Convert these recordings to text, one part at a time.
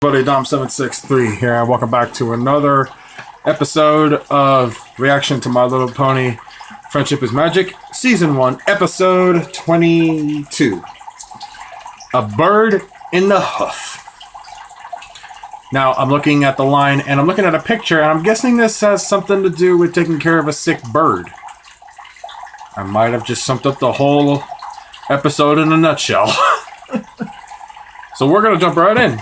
Buddy Dom763 here, and welcome back to another episode of Reaction to My Little Pony Friendship is Magic, Season 1, Episode 22. A Bird in the Hoof. Now, I'm looking at the line, and I'm looking at a picture, and I'm guessing this has something to do with taking care of a sick bird. I might have just summed up the whole episode in a nutshell. So we're going to jump right in.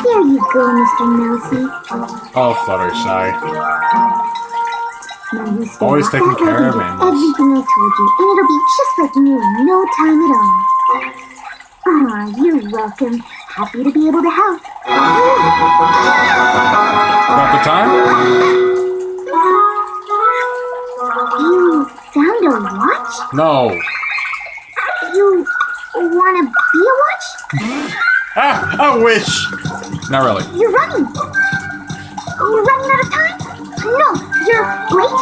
There you go, Mr. Mousy. Oh, Fluttershy. Now you stay Always off taking that care way of and animals. everything I told you, and it'll be just like new in no time at all. Aw, you're welcome. Happy to be able to help. About the time? You found a watch? No. You wanna be a watch? I wish. Not really. You're running. You're running out of time? No, you're late.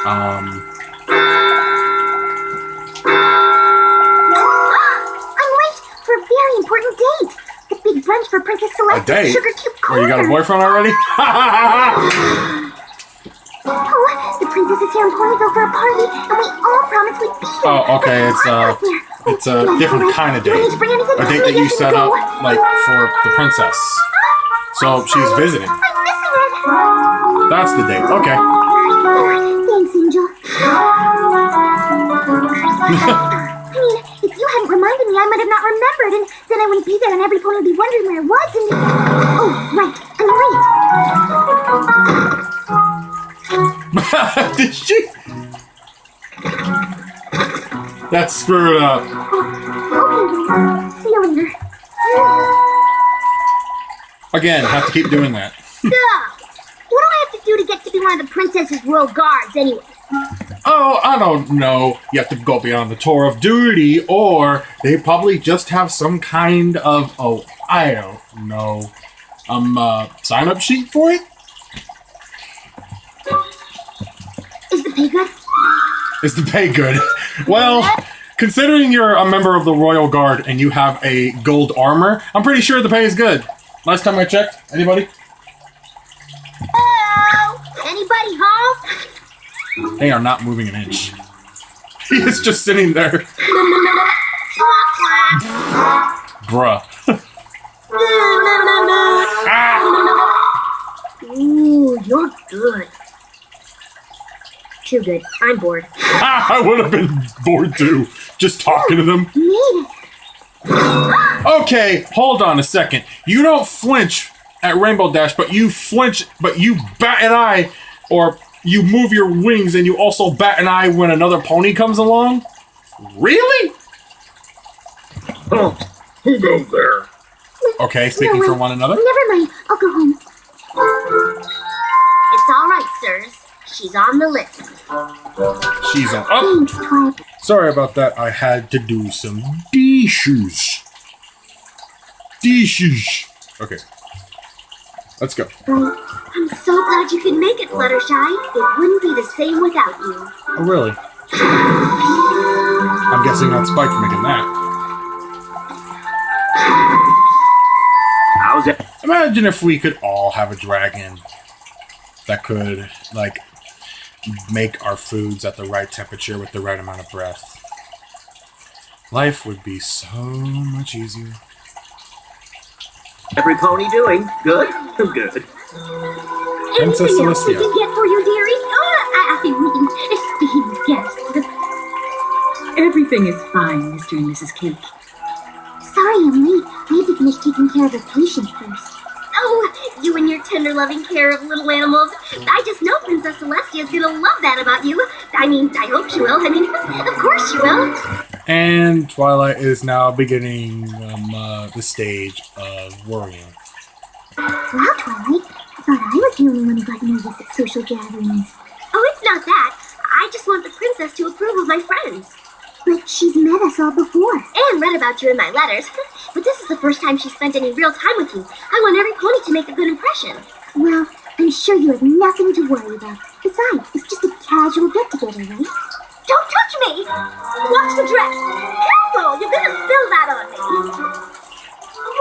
I'm late for a very important date. The big brunch for Princess A Celeste's date? Sugar Cube Oh, you got a Corner. boyfriend already? Oh, the princess is here in Ponyville for a party, and we all promised we'd be there. Oh, okay, it's a different kind of date. A date that you set up, like, for the princess. So she's visiting. I'm missing it. That's the date. Okay. Thanks, Angel. I mean, if you hadn't reminded me, I might have not remembered, and then I wouldn't be there, and every pony would be wondering where I was, and... Oh, right, I'm late. Did she? That's screwed up. Okay, see you later. Again, have to keep doing that. Stop! What do I have to do to get to be one of the princess's royal guards, anyway? Oh, I don't know. You have to go beyond the tour of duty, or they probably just have some kind of, I don't know, sign-up sheet for it? Is the pay good? Is the pay good? Well, considering you're a member of the Royal Guard and you have a gold armor, I'm pretty sure the pay is good. Last time I checked, anybody? Hello? Anybody home? They are not moving an inch. He is just sitting there. Bruh. Ah! Ooh, you're good. Too good. I'm bored. I would have been bored too, just talking to them. Made it. Okay, hold on a second. You don't flinch at Rainbow Dash, but you flinch, but you bat an eye, or you move your wings and you also bat an eye when another pony comes along? Really? Oh, who goes there? Okay, speaking for one another. Never mind. I'll go home. It's all right, sirs. She's on the list. She's on. Oh, Thanks, Twilight. sorry about that. I had to do some dishes. Dishes. Okay, let's go. I'm so glad you could make it, Fluttershy. It wouldn't be the same without you. Oh, really? I'm guessing that's Spike making that. How's it? Imagine if we could all have a dragon that could, like, make our foods at the right temperature with the right amount of breath. Life would be so much easier. Every pony doing? Good? Good. Princess Anything else we Celestia. can get for you, dearie? I mean, esteemed guests. Everything is fine, Mr. and Mrs. Cake. Sorry I'm late. I had to finish taking care of a patient first. Oh, you and your tender, loving care of little animals. I just know Princess Celestia is gonna love that about you. I mean, I hope she will. I mean, of course she will. And Twilight is now beginning the stage of worrying. Wow, Twilight. I thought I was the only one who got nervous at social gatherings. Oh, it's not that. I just want the princess to approve of my friends. But she's met us all before. And read about you in my letters. But this is the first time she spent any real time with you. I want every pony to make a good impression. Well, I'm sure you have nothing to worry about. Besides, is right? Don't touch me! Watch the dress! Careful! You're gonna spill that on me!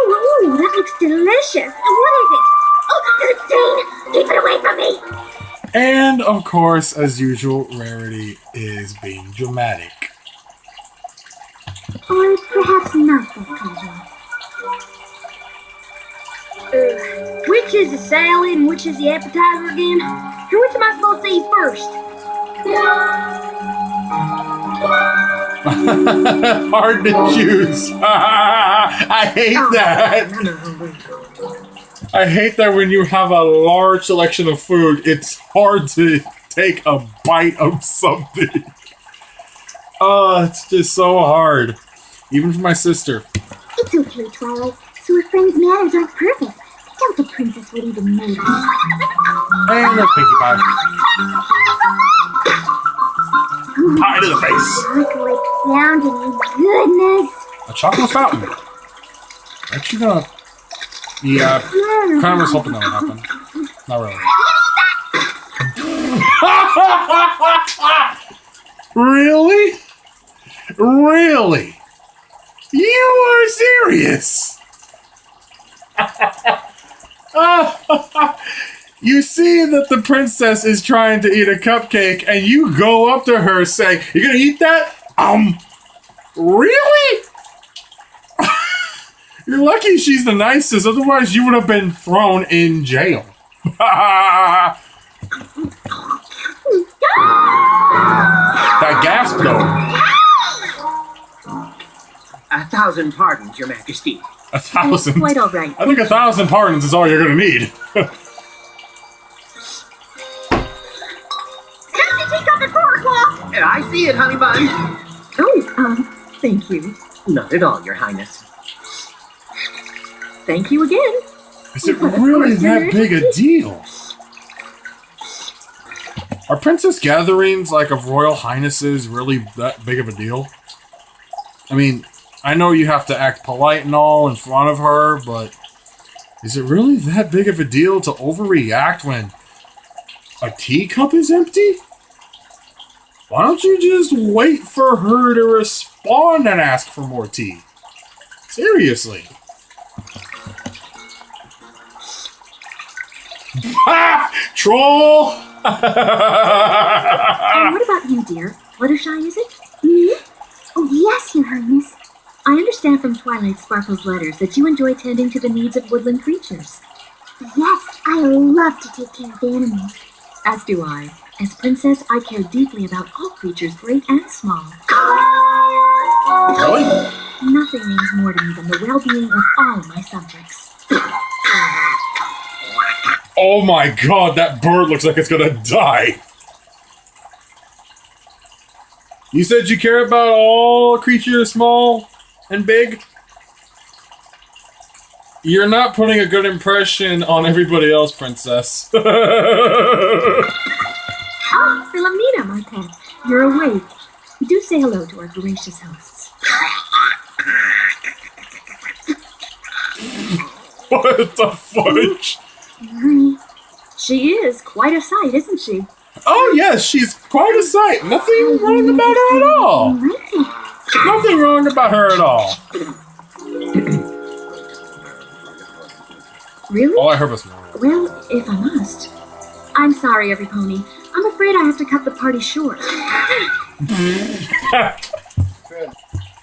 Ooh, that looks delicious. What is it? Oh, does it stain? Keep it away from me! And, of course, as usual, Rarity is being dramatic. Or perhaps not that casual. Which is the salad and which is the appetizer again? Which am I supposed to eat first? Hard to choose. I hate that. I hate that when you have a large selection of food, it's hard to take a bite of something. Oh, it's just so hard. Even for my sister. It's okay, Twilight. So a friend's manners aren't perfect. I doubt the princess would even notice. And a pinkie pie. Pie to the face. Chocolate fountain, goodness. A chocolate fountain. Actually gonna... Yeah, kind of was hoping that would happen. Not really. Really? Really? You are serious? You see that the princess is trying to eat a cupcake, and you go up to her saying, "You're gonna eat that?" Really? You're lucky she's the nicest, otherwise you would have been thrown in jail. That gasp though. 1,000 pardons, Your Majesty. 1,000? Quite all right. I think 1,000 pardons is all you're gonna need. I see it, honey bun. Oh, thank you. Not at all, Your Highness. Thank you again. Is it really that big a deal? Are princess gatherings like of royal highnesses really that big of a deal? I mean, I know you have to act polite and all in front of her, but is it really that big of a deal to overreact when a teacup is empty? Why don't you just wait for her to respond and ask for more tea? Seriously. Ha! Troll! What about you, dear? Fluttershy, is it? Me? Oh, yes, Your Highness. I understand from Twilight Sparkle's letters that you enjoy tending to the needs of woodland creatures. Yes, I love to take care of animals. As do I. As princess, I care deeply about all creatures, great and small. Really? Nothing means more to me than the well-being of all my subjects. Oh my god, that bird looks like it's gonna die. You said you care about all creatures, small and big? You're not putting a good impression on everybody else, princess. Ah, Philomena, my pet. You're awake. Do say hello to our gracious hosts. What the fudge? She is quite a sight, isn't she? Oh yes, she's quite a sight. Nothing wrong about her at all. Nothing wrong about her at all. Really? All I heard was Well, if I must. I'm sorry, every pony. I'm afraid I have to cut the party short.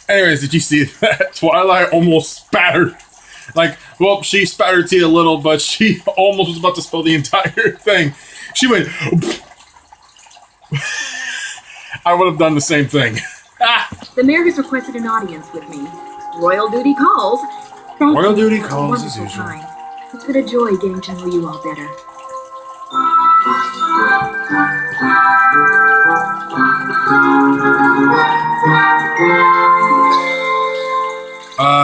Anyways, did you see that? Twilight almost spattered. Like, well, she spattered tea a little, but she almost was about to spill the entire thing. She went... I would have done the same thing. The mayor has requested an audience with me. Royal duty calls. Thank Royal you duty for a calls as wonderful usual. time. It's been a joy getting to know you all better.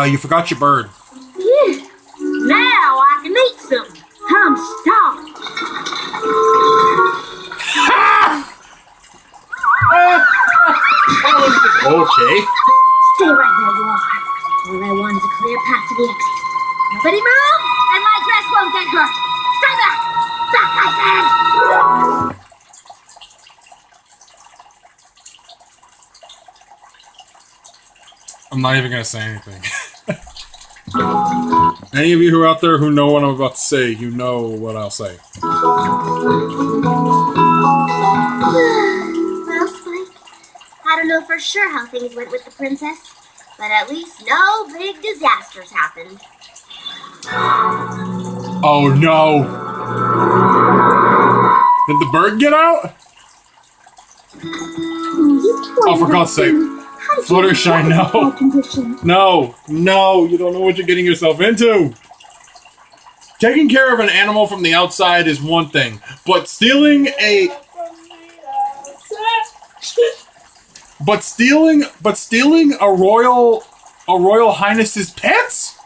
You forgot your bird. Yeah. Now I can eat some. I'm starved. Okay. Stay right where you are. All I want is a clear path to the exit. Nobody move, and my dress won't get hurt. Stay back! Back, I said! I'm not even gonna say anything. Any of you who are out there who know what I'm about to say, you know what I'll say. Well, Spike, I don't know for sure how things went with the princess, but at least no big disasters happened. Oh no! Did the bird get out? Oh, for God's sake. Fluttershy, no. No, no, you don't know what you're getting yourself into. Taking care of an animal from the outside is one thing, but stealing a royal highness's pets?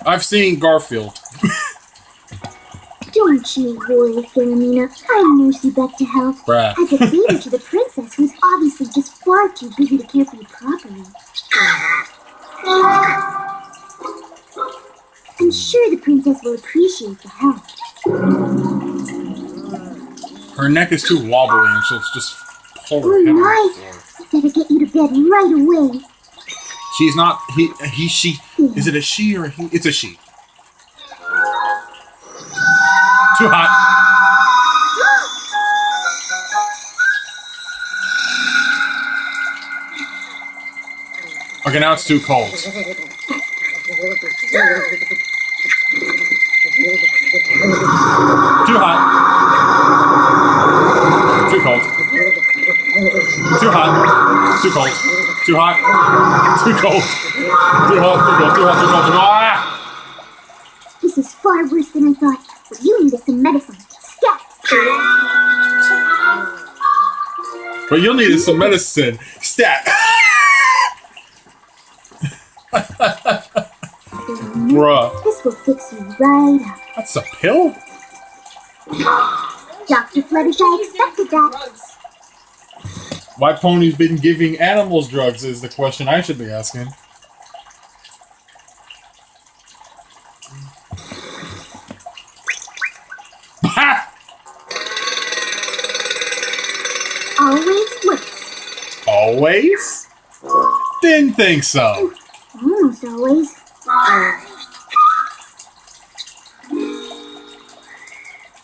I've seen Garfield. Don't you worry, Philomena. I'll nurse you back to health. Bruh. As a favor to the princess, who's obviously just far too busy to care for you properly. I'm sure the princess will appreciate the help. Her neck is too wobbly, and so it's just pull her Oh head on my! the floor. I better get you to bed right away. She's not. He. She. Is it a she or a he? It's a she. Too hot. Okay, now it's too cold. Too hot. Too cold. Too hot. Too cold. Too hot. Too cold. Too hot. Too cold. Too hot. Too cold. Too hot. This is far worse than I thought. But you need some medicine. Scat! But you'll need some medicine. Stat. Bruh. This will fix you right up. That's a pill? Dr. Fluttershy expected that. Why Pony's been giving animals drugs is the question I should be asking. Always works. Always? Didn't think so. Almost always.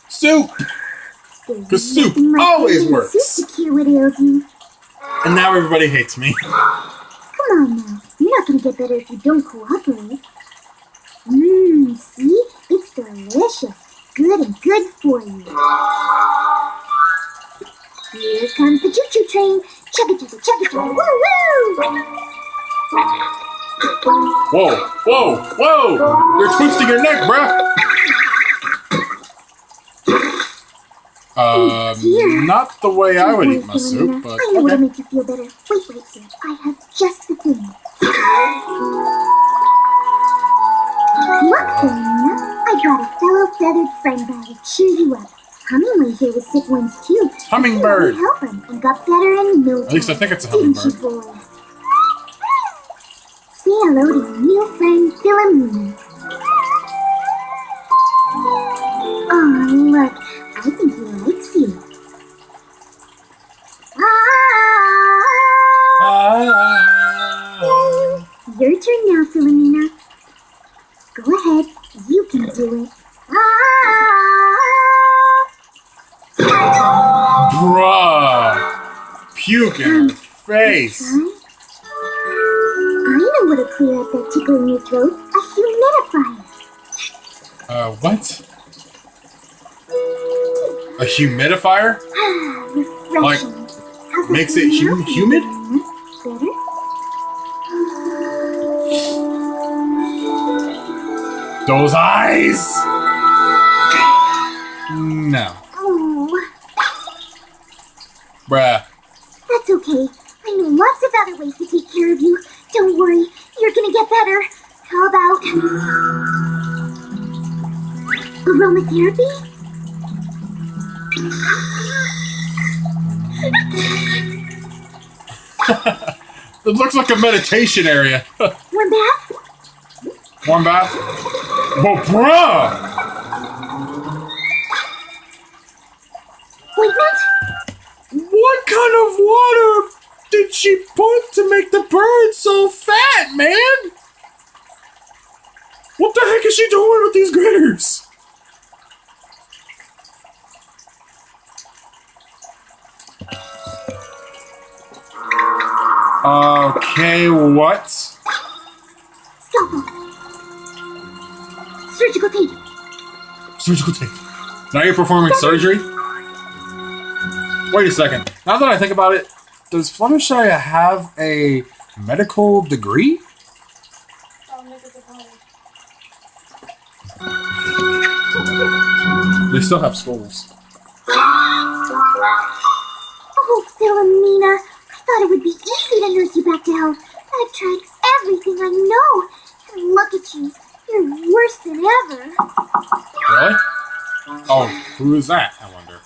Soup! The soup Nothing like always having works. Soup to cure what ails you. And now everybody hates me. Come on now. You're not gonna get better if you don't cooperate. See? It's delicious. Good and good for you. Here comes the choo-choo train. Chugga chugga chugga chugga. Woo woo! Whoa, whoa, whoa! You're twisting your neck, bruh! Not the way I would eat my soup, but I know what'll okay. make you feel better. Wait here. I have just the thing. Look, Philomena. I brought a fellow feathered friend by to cheer you up. Hummingway here was sick once too. Hummingbird. You help him and got better in no time. At least I think it's a Didn't you, hummingbird. boy? Say hello to your new friend, Philomena. Oh, look. I think he likes you. Your turn now, Philomena. Go ahead. You can do it. Bruh! Puke in her face! Try? I know what'll clear up that tickle in your throat. A humidifier. What? A humidifier? Refreshing. Like, How's that makes for it you now, humid? Philomena? Better? Those eyes! No. Oh, Bruh. that's okay. I know lots of other ways to take care of you. Don't worry, you're gonna get better. How about aromatherapy? It looks like a meditation area. Warm bath? Warm bath? Well, bruh! Ointment? What kind of water did she put to make the bird so fat, man? What the heck is she doing with these critters? Okay, what? Scalpel. Surgical tape. Surgical tape. Now you're performing surgery? Wait a second. Now that I think about it, does Fluttershy have a medical degree? They still have schools. Oh, Philomena. I thought it would be easy to nurse you back to health. I've tried everything I know. And look at you. You're worse than ever. Really? Oh, who is that, I wonder?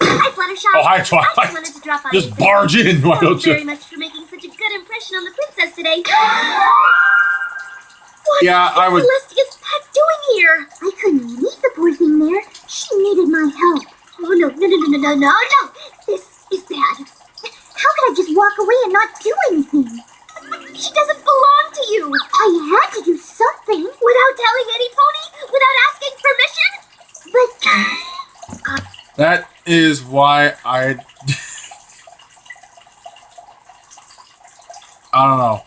Hi, Fluttershy. Oh, hi, I Twilight. just wanted to drop by. Just and say barge in, why thank don't you very you? much for making such a good impression on the princess today. What Yeah, I would. is Celestia's pet doing here? I couldn't leave the poor thing there. She needed my help. Oh, no. This is bad. How could I just walk away and not do anything? She doesn't belong to you. I had to do something. Without telling any pony? Without asking permission? But That is why I don't know.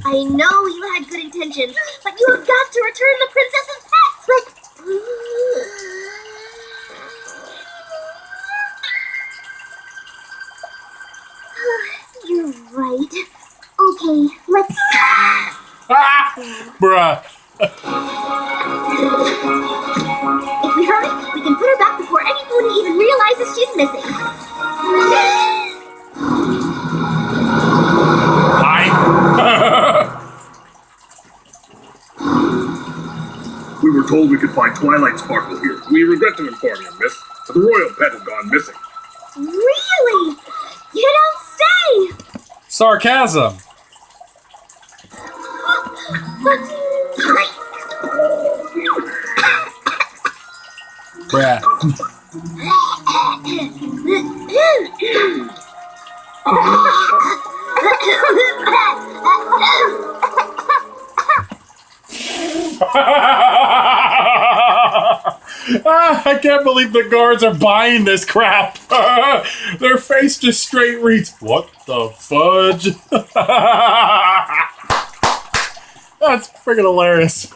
I know you had good intentions, but you have got to return the princess's pet. But you're right. Okay, let's. Ah! Bruh. If we hurry, we can put her back before any pony even realizes she's missing. Hi. We were told we could find Twilight Sparkle here. We regret to inform you, miss, but the royal pet has gone missing. Really? You don't say! Sarcasm. Bruh. I can't believe the guards are buying this crap. Their face just straight reads, "What the fudge?" That's freaking hilarious. It's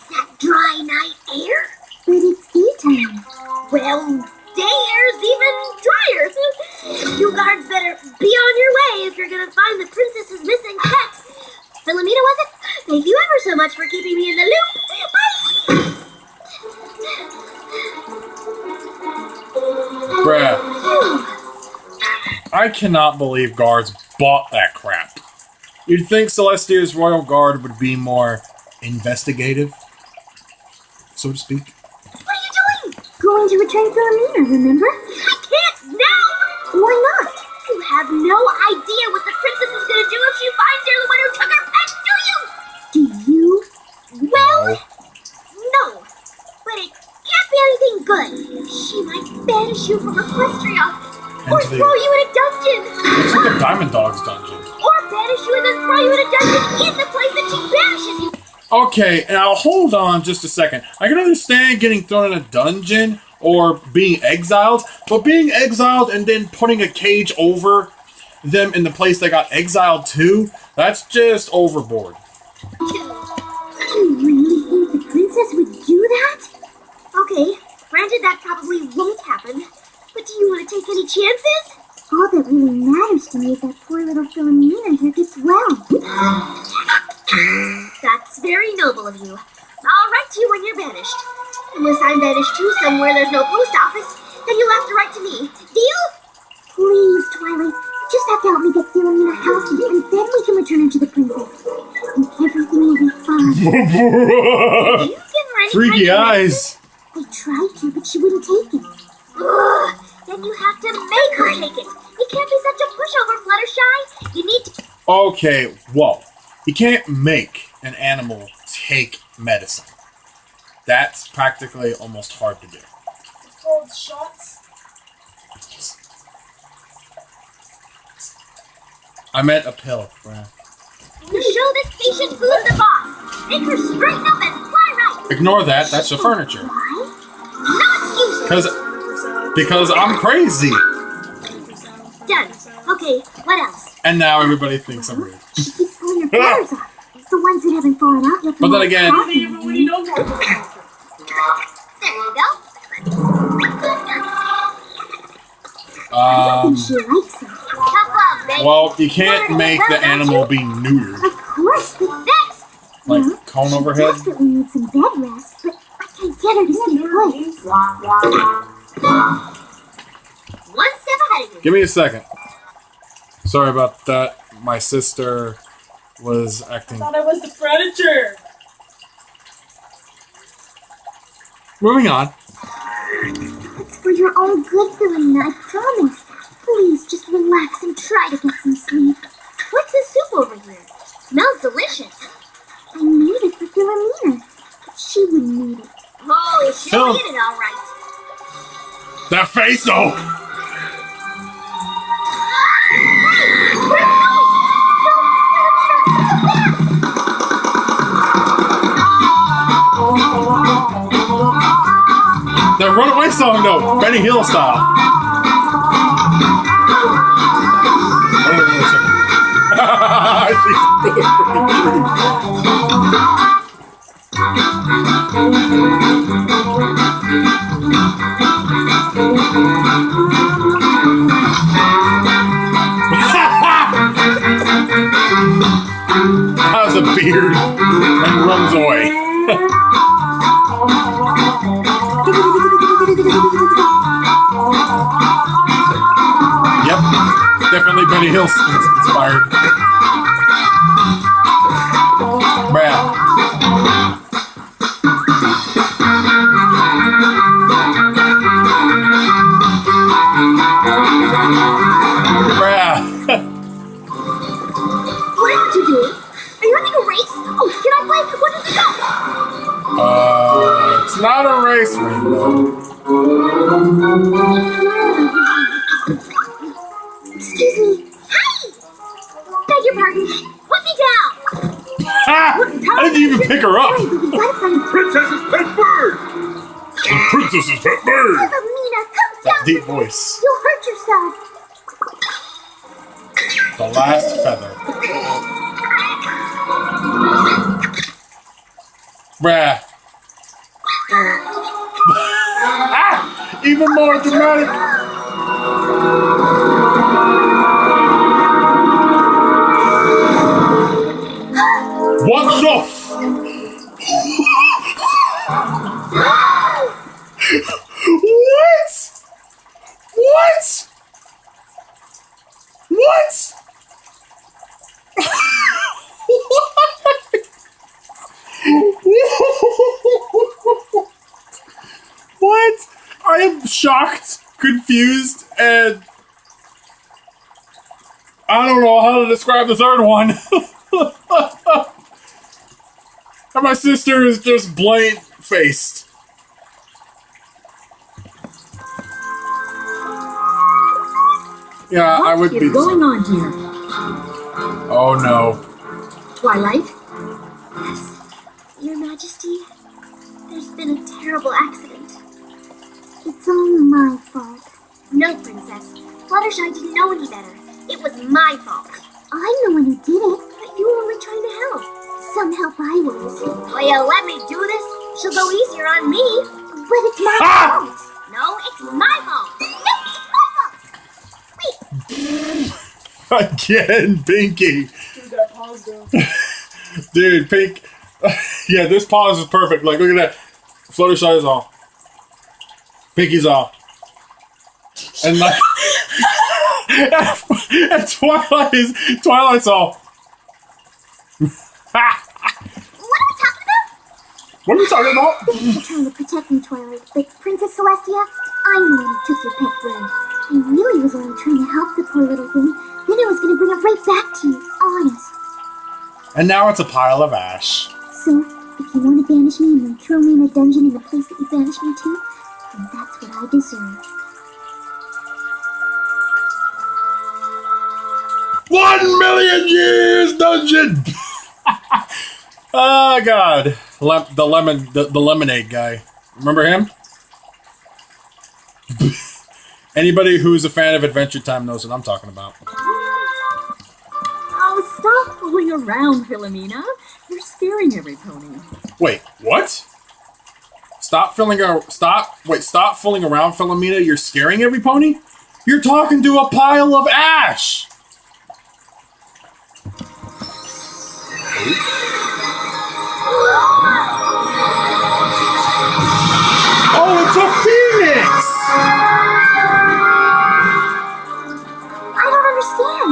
that dry night air? But it's daytime. Well, day air's even drier. You guards better be on your way if you're gonna find the princess's missing pet. Philomena, was it? Thank you ever so much for keeping me in the loop. Bye! Bruh. I cannot believe guards bought that crap. You'd think Celestia's Royal Guard would be more investigative, so to speak. What are you doing? Going to return Philomena, remember? I can't now! Why not? You have no idea what the princess is gonna do if she finds you're the one who took her pet, do you? Do you? Well, no. But it can't be anything good. She might banish you from Equestria. Or Into the- throw you in a dungeon. It's like a Diamond Dogs dungeon. Or banish you and then throw you in a dungeon in the place that she banishes you. Okay, now hold on just a second. I can understand getting thrown in a dungeon or being exiled, but being exiled and then putting a cage over them in the place they got exiled to, that's just overboard. You really think the princess would do that? Okay, granted that probably won't happen. But do you want to take any chances? All that really matters to me is that poor little Philomena here gets well. That's very noble of you. I'll write to you when you're banished. Unless I'm banished too somewhere there's no post office, then you'll have to write to me. Deal? Please, Twilight, you just have to help me get Philomena healthy, and then we can return her to the princess. And everything will be fine. You can write Freaky eyes. I tried to, but she wouldn't take it. Ugh, then you have to make her take it. You can't be such a pushover, Fluttershy. You need to... Okay, whoa. You can't make an animal take medicine. That's practically almost hard to do. called shots? I meant a pill, Brad. You show this patient who's the boss. Make her straighten up and fly right. Ignore that. That's the furniture. Why? No excuses. Because I'm crazy. Done. Okay, what else? And now everybody thinks I'm rude. She keeps pulling her feathers off. The ones that haven't fallen out yet. But then again, When you know more. There you go. I think she likes them. Tough love, baby. well, you can't make the animal be neutered. Of course, but Next. Like well, cone she overhead. desperately needs some bed rest, but I can't get her to stay put. One step ahead of you. Give me a second. Sorry about that. My sister was acting. I thought I was the furniture. Moving on. It's for your own good, Philomena, I promise. Please, just relax and try to get some sleep. What's this soup over here? Smells delicious. I made it for Philomena, but she wouldn't need it. Oh, she'll Phil- eat it all right. That face, though. That runaway song, though. Benny Hill style. I think it's has a beard and runs away. Yep, definitely Benny Hill inspired. Brad. Brad. What are you doing? Are you having a race? Oh, can I play? What is it? It's not a race, Rainbow. Excuse me. Hey! Beg your pardon. Put me down. Ah! I didn't even pick her up. Sorry, but we gotta find Princess's pet bird! The princess's pet bird! Philomena. Come down. Deep voice. You'll hurt yourself. The last feather. Brad. Ah! Even more dramatic. What the f- What? What? What? What? I am shocked, confused, and I don't know how to describe the third one. And my sister is just blank faced. Yeah, I would What be. is going on here? Oh no. Twilight? Yes, Your Majesty. There's been a terrible accident. It's all my fault. No, Princess. Fluttershy didn't know any better. It was my fault. I'm the one who did it. But you were only trying to help. Some help I was. Will you let me do this? She'll go easier on me. But it's my Ah! fault. No, it's my fault. No, it's my fault. Again, Pinky. Dude, that pause though. Dude, Pink. Yeah, this pause is perfect. Like, look at that. Fluttershy is off. Pinky's off. And like, and Twilight's off. What are we talking about? What are we talking about? Thanks for trying to protect me, Twilight. But Princess Celestia, I'm the one who took your pet bird. I really was only trying to help the poor little thing. Then I was going to bring it right back to you. Honest. And now it's a pile of ash. So, if you want to banish me and then throw me in a dungeon in the place that you banished me to, And that's what I deserve. 1 million years dungeon! Oh, God. The lemonade guy. Remember him? Anybody who's a fan of Adventure Time knows what I'm talking about. Oh, stop fooling around, Philomena. You're scaring every pony. Wait, what? Stop fooling around, Philomena. You're scaring every pony? You're talking to a pile of ash! Oh, it's a phoenix! I don't understand.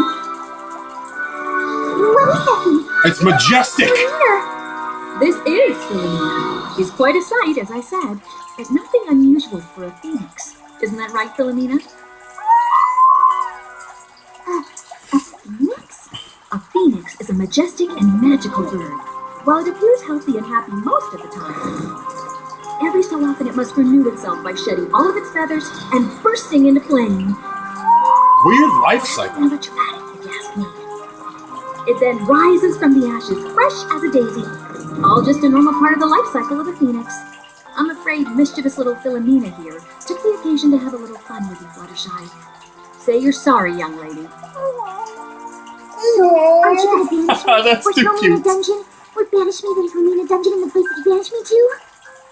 What is that thing? It's majestic! Philomena. This is Philomena. She's quite a sight, as I said, but nothing unusual for a phoenix. Isn't that right, Philomena? A phoenix? A phoenix is a majestic and magical bird. While it appears healthy and happy most of the time, every so often it must renew itself by shedding all of its feathers and bursting into flame. Weird life cycle. Rather dramatic, if you ask me. It then rises from the ashes, fresh as a daisy. All just a normal part of the life cycle of a phoenix. I'm afraid mischievous little Philomena here took the occasion to have a little fun with you, Fluttershy. Say you're sorry, young lady. So, aren't you gonna banish me? That's or too throw me in a cute. dungeon? Or banish me then throw me in a dungeon in the place that you banished me to?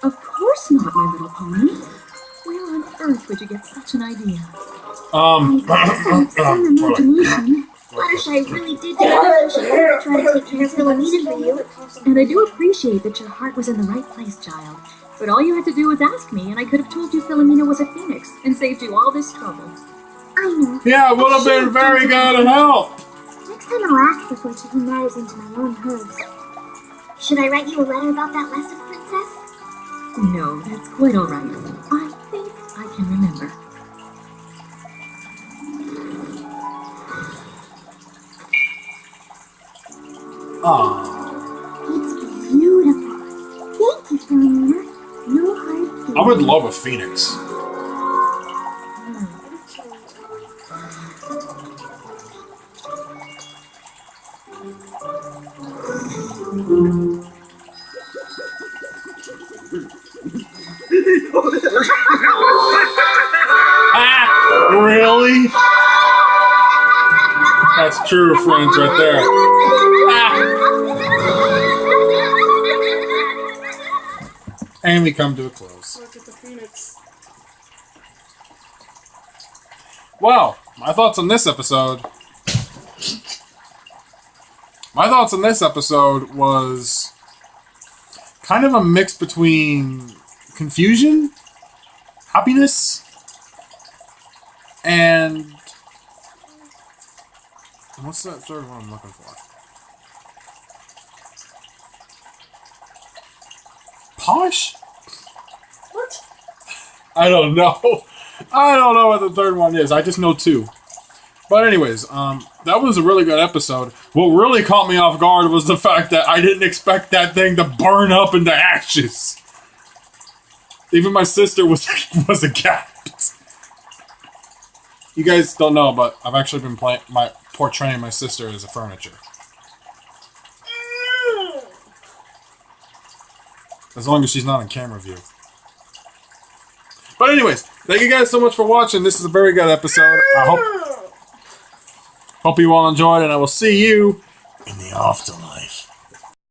Of course not, my little pony. Where on earth would you get such an idea? Some imagination. Fluttershy really did do everything she could to try to take care of Philomena for you. And I do appreciate that your heart was in the right place, child. But all you had to do was ask me, and I could have told you Philomena was a phoenix and saved you all this trouble. I know. Yeah, it would have been very good help. Next time I'll ask before taking matters into my own hands. Should I write you a letter about that lesson, Princess? No, that's quite all right. I think I can remember. Aww. It's beautiful. Thank you, Philomena. No hard feelings. I would love a phoenix. Really? That's true friends right there. And we come to a close. Look at the phoenix. Well, my thoughts on this episode. Was kind of a mix between confusion, happiness, and what's that third one I'm looking for? Posh? What? I don't know. I don't know what the third one is. I just know two. But anyways, that was a really good episode. What really caught me off guard was the fact that I didn't expect that thing to burn up into ashes. Even my sister was aghast. You guys don't know, but I've actually been portraying my sister as a furniture. As long as she's not in camera view. But anyways, thank you guys so much for watching. This is a very good episode. I hope you all enjoyed, and I will see you in the afterlife.